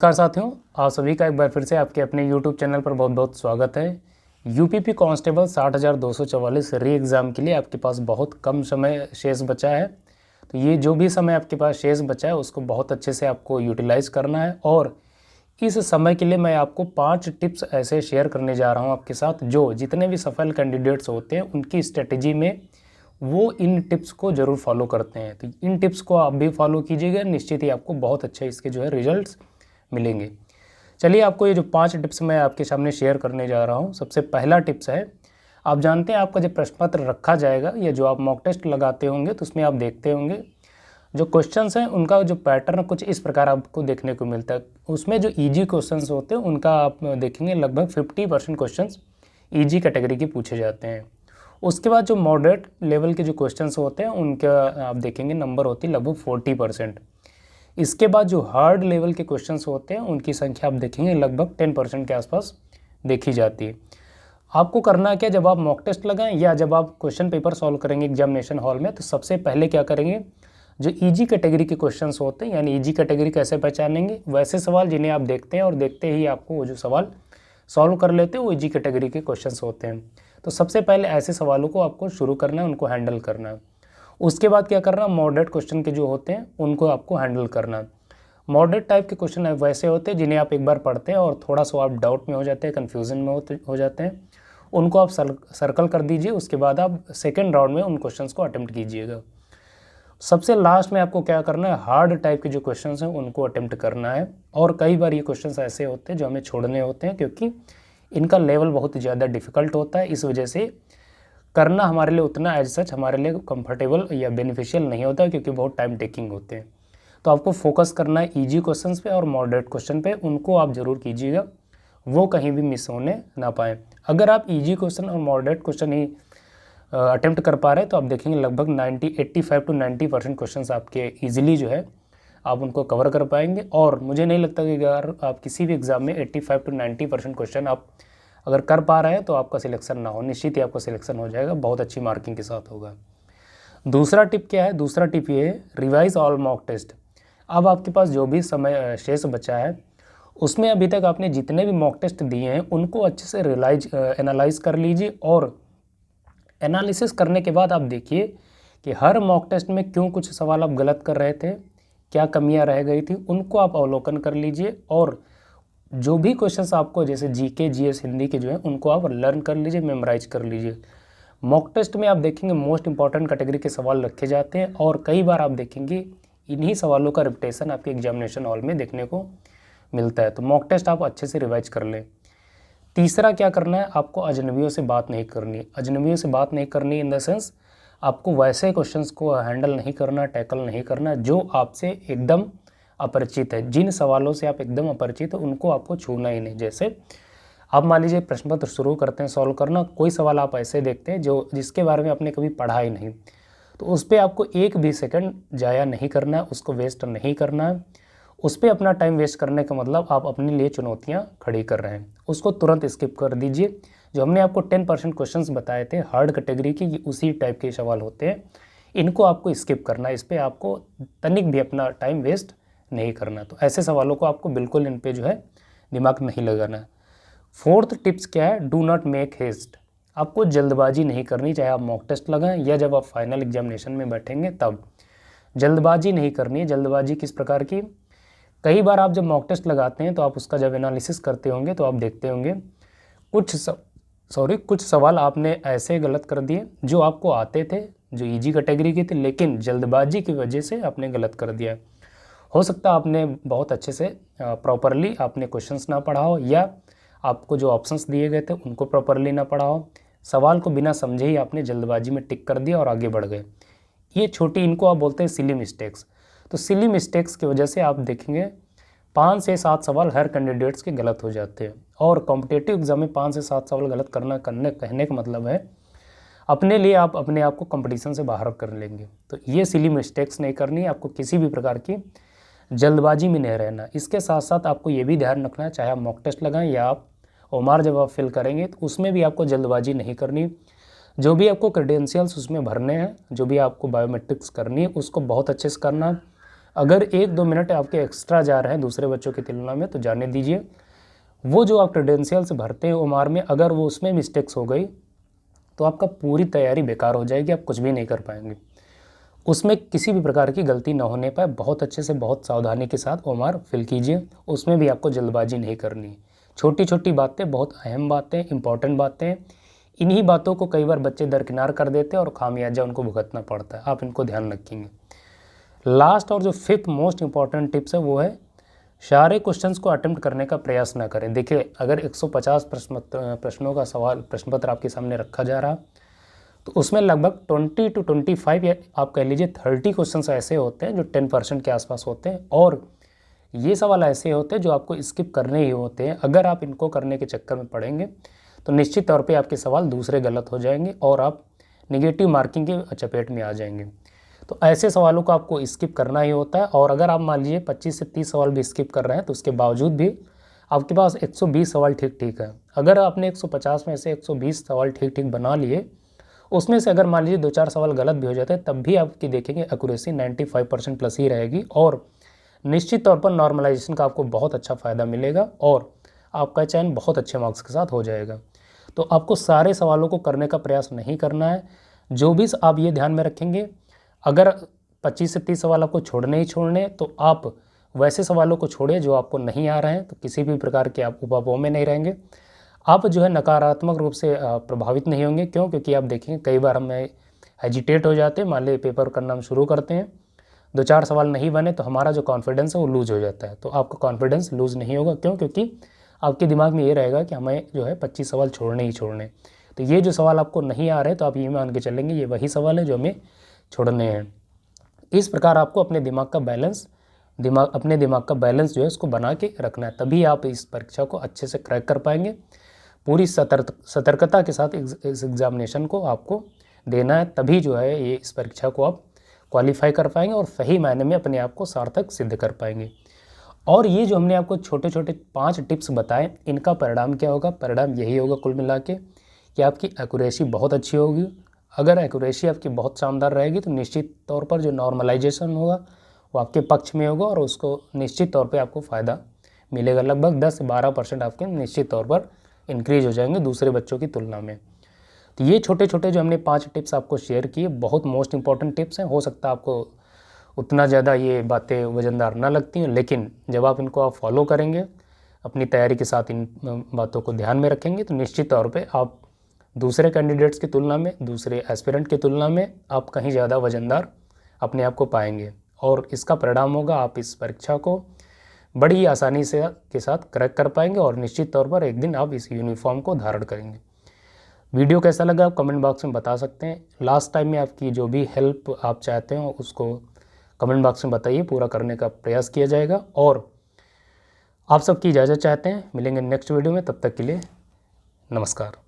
नमस्कार साथियों, आप सभी का एक बार फिर से आपके अपने यूट्यूब चैनल पर बहुत बहुत स्वागत है। यूपीपी कांस्टेबल 60,244 री एग्ज़ाम के लिए आपके पास बहुत कम समय शेष बचा है। तो ये जो भी समय आपके पास शेष बचा है उसको बहुत अच्छे से आपको यूटिलाइज़ करना है। और इस समय के लिए मैं आपको 5 टिप्स ऐसे शेयर करने जा रहा हूँ आपके साथ, जो जितने भी सफल कैंडिडेट्स होते हैं उनकी स्ट्रेटेजी में वो इन टिप्स को ज़रूर फॉलो करते हैं। तो इन टिप्स को आप भी फॉलो कीजिएगा, निश्चित ही आपको बहुत अच्छे इसके जो है रिजल्ट्स मिलेंगे। चलिए, आपको ये जो 5 टिप्स मैं आपके सामने शेयर करने जा रहा हूँ। सबसे पहला टिप्स है, आप जानते हैं आपका जब प्रश्न पत्र रखा जाएगा या जो आप मॉक टेस्ट लगाते होंगे तो उसमें आप देखते होंगे जो क्वेश्चंस हैं उनका जो पैटर्न कुछ इस प्रकार आपको देखने को मिलता है। उसमें जो ईजी क्वेश्चंस होते हैं उनका आप देखेंगे लगभग 50% क्वेश्चंस ईजी कैटेगरी के पूछे जाते हैं। उसके बाद जो मॉडरेट लेवल के जो क्वेश्चंस होते हैं उनका आप देखेंगे नंबर होती है लगभग 40%। इसके बाद जो हार्ड लेवल के क्वेश्चंस होते हैं उनकी संख्या आप देखेंगे लगभग 10% के आसपास देखी जाती है। आपको करना क्या, जब आप मॉक टेस्ट लगाएं या जब आप क्वेश्चन पेपर सॉल्व करेंगे एग्जामिनेशन हॉल में, तो सबसे पहले क्या करेंगे, जो ईजी कैटेगरी के क्वेश्चंस होते हैं, यानी ईजी कैटेगरी कैसे पहचानेंगे, वैसे सवाल जिन्हें आप देखते हैं और देखते ही आपको वो जो सवाल सॉल्व कर लेते हैं वो ईजी कैटेगरी के क्वेश्चंस होते हैं। तो सबसे पहले ऐसे सवालों को आपको शुरू करना है, उनको हैंडल करना है। उसके बाद क्या करना, मॉडरेट क्वेश्चन के जो होते हैं उनको आपको हैंडल करना। मॉडरेट टाइप के क्वेश्चन वैसे होते हैं जिन्हें आप एक बार पढ़ते हैं और थोड़ा सा आप डाउट में हो जाते हैं, कन्फ्यूजन में हो जाते हैं, उनको आप सर्कल कर दीजिए। उसके बाद आप सेकेंड राउंड में उन क्वेश्चंस को अटेम्प्ट कीजिएगा। सबसे लास्ट में आपको क्या करना है, हार्ड टाइप के जो क्वेश्चंस हैं उनको अटेम्प्ट करना है। और कई बार ये क्वेश्चंस ऐसे होते हैं जो हमें छोड़ने होते हैं, क्योंकि इनका लेवल बहुत ज़्यादा डिफ़िकल्ट होता है। इस वजह से करना हमारे लिए उतना एज सच हमारे लिए कंफर्टेबल या बेनिफिशियल नहीं होता, क्योंकि बहुत टाइम टेकिंग होते हैं। तो आपको फोकस करना है ईजी क्वेश्चंस पे और मॉडरेट क्वेश्चन पे, उनको आप ज़रूर कीजिएगा, वो कहीं भी मिस होने ना पाए। अगर आप ईजी क्वेश्चन और मॉडरेट क्वेश्चन ही अटेम्प्ट कर पा रहे हैं तो आप देखेंगे लगभग 85 to 90% क्वेश्चन आपके ईजिली जो है आप उनको कवर कर पाएंगे। और मुझे नहीं लगता कि अगर आप किसी भी एग्ज़ाम में 85 to 90% क्वेश्चन आप अगर कर पा रहे हैं तो आपका सिलेक्शन ना हो, निश्चित ही आपका सिलेक्शन हो जाएगा, बहुत अच्छी मार्किंग के साथ होगा। दूसरा टिप क्या है, दूसरा टिप ये है, रिवाइज ऑल मॉक टेस्ट। अब आपके पास जो भी समय शेष बचा है उसमें अभी तक आपने जितने भी मॉक टेस्ट दिए हैं उनको अच्छे से एनालाइज कर लीजिए। और एनालिसिस करने के बाद आप देखिए कि हर मॉक टेस्ट में क्यों कुछ सवाल आप गलत कर रहे थे, क्या कमियां रह गई थी, उनको आप अवलोकन कर लीजिए। और जो भी क्वेश्चंस आपको जैसे जीके जीएस हिंदी के जो हैं उनको आप लर्न कर लीजिए, मेमोराइज कर लीजिए। मॉक टेस्ट में आप देखेंगे मोस्ट इंपॉर्टेंट कैटेगरी के सवाल रखे जाते हैं और कई बार आप देखेंगे इन्हीं सवालों का रिपीटेशन आपके एग्जामिनेशन हॉल में देखने को मिलता है। तो मॉक टेस्ट आप अच्छे से रिवाइज कर लें। तीसरा क्या करना है, आपको अजनबियों से बात नहीं करनी। अजनबियों से बात नहीं करनी इन द सेंस आपको वैसे क्वेश्चंस को हैंडल नहीं करना, टैकल नहीं करना जो आपसे एकदम अपरिचित है। जिन सवालों से आप एकदम अपरिचित हो उनको आपको छूना ही नहीं। जैसे आप मान लीजिए प्रश्न पत्र शुरू करते हैं सॉल्व करना, कोई सवाल आप ऐसे देखते हैं जो जिसके बारे में आपने कभी पढ़ा ही नहीं, तो उस पर आपको एक भी सेकंड जाया नहीं करना है, उसको वेस्ट नहीं करना है। उस पर अपना टाइम वेस्ट करने का मतलब आप अपने लिए चुनौतियाँ खड़ी कर रहे हैं, उसको तुरंत स्किप कर दीजिए। जो हमने आपको 10% क्वेश्चंस बताए थे हार्ड कैटेगरी की, ये उसी टाइप के सवाल होते हैं, इनको आपको स्किप करना है। इस पर आपको तनिक भी अपना टाइम वेस्ट नहीं करना। तो ऐसे सवालों को आपको बिल्कुल इन पे जो है दिमाग नहीं लगाना। फोर्थ टिप्स क्या है, डू नॉट मेक हेस्ट। आपको जल्दबाजी नहीं करनी, चाहे आप मॉक टेस्ट लगाएं या जब आप फाइनल एग्जामिनेशन में बैठेंगे तब जल्दबाजी नहीं करनी है। जल्दबाजी किस प्रकार की, कई बार आप जब मॉक टेस्ट लगाते हैं तो आप उसका जब एनालिसिस करते होंगे तो आप देखते होंगे कुछ सवाल आपने ऐसे गलत कर दिए जो आपको आते थे, जो ईजी कैटेगरी के थे, लेकिन जल्दबाजी की वजह से आपने गलत कर दिया। हो सकता है आपने बहुत अच्छे से प्रॉपरली आपने क्वेश्चंस ना पढ़ा हो, या आपको जो ऑप्शंस दिए गए थे उनको प्रॉपरली ना पढ़ा हो, सवाल को बिना समझे ही आपने जल्दबाजी में टिक कर दिया और आगे बढ़ गए। ये छोटी, इनको आप बोलते हैं सिली मिस्टेक्स। तो सिली मिस्टेक्स की वजह से आप देखेंगे 5 से 7 सवाल हर कैंडिडेट्स के गलत हो जाते हैं। और कॉम्पिटेटिव एग्जाम में 5 से 7 सवाल गलत कहने का मतलब है अपने लिए आप अपने आप को कंपटीशन से बाहर कर लेंगे। तो ये सिली मिस्टेक्स नहीं करनी, आपको किसी भी प्रकार की जल्दबाजी में नहीं रहना। इसके साथ साथ आपको ये भी ध्यान रखना है, चाहे आप मॉक टेस्ट लगाएं या आप ओमार जब आप फिल करेंगे तो उसमें भी आपको जल्दबाजी नहीं करनी। जो भी आपको क्रेडेंशियल्स उसमें भरने हैं, जो भी आपको बायोमेट्रिक्स करनी है, उसको बहुत अच्छे से करना। अगर 1-2 मिनट आपके एक्स्ट्रा जा रहे हैं दूसरे बच्चों की तुलना में तो जाने दीजिए। वो जो आप क्रेडेंशियल्स भरते हैं ओमार में, अगर वो उसमें मिस्टेक्स हो गई तो आपका पूरी तैयारी बेकार हो जाएगी, आप कुछ भी नहीं कर पाएंगे। उसमें किसी भी प्रकार की गलती ना होने पाए, बहुत अच्छे से बहुत सावधानी के साथ ओमार फिल कीजिए। उसमें भी आपको जल्दबाजी नहीं करनी। छोटी छोटी बातें, बहुत अहम बातें, इंपॉर्टेंट बातें, इन्हीं बातों को कई बार बच्चे दरकिनार कर देते हैं और खामियाजा उनको भुगतना पड़ता है। आप इनको ध्यान रखेंगे। लास्ट और जो 5th मोस्ट इंपॉर्टेंट टिप्स है वो है सारे क्वेश्चंस को अटेम्प्ट करने का प्रयास ना करें। देखिए, अगर 150 प्रश्नों का प्रश्न पत्र आपके सामने रखा जा रहा तो उसमें लगभग 20 to 25 या आप कह लीजिए 30 क्वेश्चंस ऐसे होते हैं जो 10% के आसपास होते हैं, और ये सवाल ऐसे होते हैं जो आपको स्किप करने ही होते हैं। अगर आप इनको करने के चक्कर में पड़ेंगे तो निश्चित तौर पे आपके सवाल दूसरे गलत हो जाएंगे और आप नेगेटिव मार्किंग के चपेट में आ जाएंगे। तो ऐसे सवालों को आपको स्किप करना ही होता है। और अगर आप मान लीजिए 25 से 30 सवाल भी स्किप कर रहे हैं तो उसके बावजूद भी आपके पास 120 सवाल ठीक ठीक है। अगर आपने 150 में से 120 सवाल ठीक ठीक बना लिए, उसमें से अगर मान लीजिए 2-4 सवाल गलत भी हो जाते हैं, तब भी आपकी देखेंगे एक्यूरेसी 95% प्लस ही रहेगी और निश्चित तौर पर नॉर्मलाइजेशन का आपको बहुत अच्छा फ़ायदा मिलेगा और आपका चयन बहुत अच्छे मार्क्स के साथ हो जाएगा। तो आपको सारे सवालों को करने का प्रयास नहीं करना है। जो भी आप ये ध्यान में रखेंगे, अगर 25 से 30 सवाल आपको छोड़ने ही छोड़ने, तो आप वैसे सवालों को छोड़िए जो आपको नहीं आ रहे हैं, तो किसी भी प्रकार के आप उपभोग में नहीं रहेंगे। आप जो है नकारात्मक रूप से प्रभावित नहीं होंगे। क्यों? क्योंकि आप देखेंगे कई बार हम हेजिटेट हो जाते हैं। मान लीजिए पेपर करना हम शुरू करते हैं, 2-4 सवाल नहीं बने तो हमारा जो कॉन्फिडेंस है वो लूज़ हो जाता है। तो आपका कॉन्फिडेंस लूज़ नहीं होगा। क्यों? क्योंकि आपके दिमाग में ये रहेगा कि हमें जो है 25 सवाल छोड़ने ही छोड़ने। तो ये जो सवाल आपको नहीं आ रहे तो आप ये मान के चलेंगे ये वही सवाल है जो हमें छोड़ने हैं। इस प्रकार आपको अपने दिमाग का बैलेंस जो है उसको बना के रखना है, तभी आप इस परीक्षा को अच्छे से क्रैक कर पाएंगे। पूरी सतर्कता के साथ इस एग्जामिनेशन को आपको देना है, तभी जो है ये इस परीक्षा को आप क्वालिफाई कर पाएंगे और सही मायने में अपने आप को सार्थक सिद्ध कर पाएंगे। और ये जो हमने आपको छोटे छोटे 5 टिप्स बताए, इनका परिणाम क्या होगा? परिणाम यही होगा कुल मिला के कि आपकी एक्यूरेसी बहुत अच्छी होगी। अगर एक्यूरेसी आपकी बहुत शानदार रहेगी तो निश्चित तौर पर जो नॉर्मलाइजेशन होगा वो आपके पक्ष में होगा और उसको निश्चित तौर पे आपको फ़ायदा मिलेगा। लगभग 10 से 12% आपके निश्चित तौर पर इंक्रीज हो जाएंगे दूसरे बच्चों की तुलना में। तो ये छोटे छोटे जो हमने 5 टिप्स आपको शेयर किए, बहुत मोस्ट इंपॉर्टेंट टिप्स हैं। हो सकता है आपको उतना ज़्यादा ये बातें वजनदार ना लगती हैं, लेकिन जब आप इनको आप फॉलो करेंगे, अपनी तैयारी के साथ इन बातों को ध्यान में रखेंगे, तो निश्चित तौर पे आप दूसरे कैंडिडेट्स की तुलना में, दूसरे एस्पिरेंट की तुलना में आप कहीं ज़्यादा वजनदार अपने आप को पाएंगे और इसका परिणाम होगा आप इस परीक्षा को बड़ी आसानी से के साथ क्रैक कर पाएंगे और निश्चित तौर पर एक दिन आप इस यूनिफॉर्म को धारण करेंगे। वीडियो कैसा लगा आप कमेंट बॉक्स में बता सकते हैं। लास्ट टाइम में आपकी जो भी हेल्प आप चाहते हो उसको कमेंट बॉक्स में बताइए, पूरा करने का प्रयास किया जाएगा। और आप सबकी इजाज़त चाहते हैं, मिलेंगे नेक्स्ट वीडियो में, तब तक के लिए नमस्कार।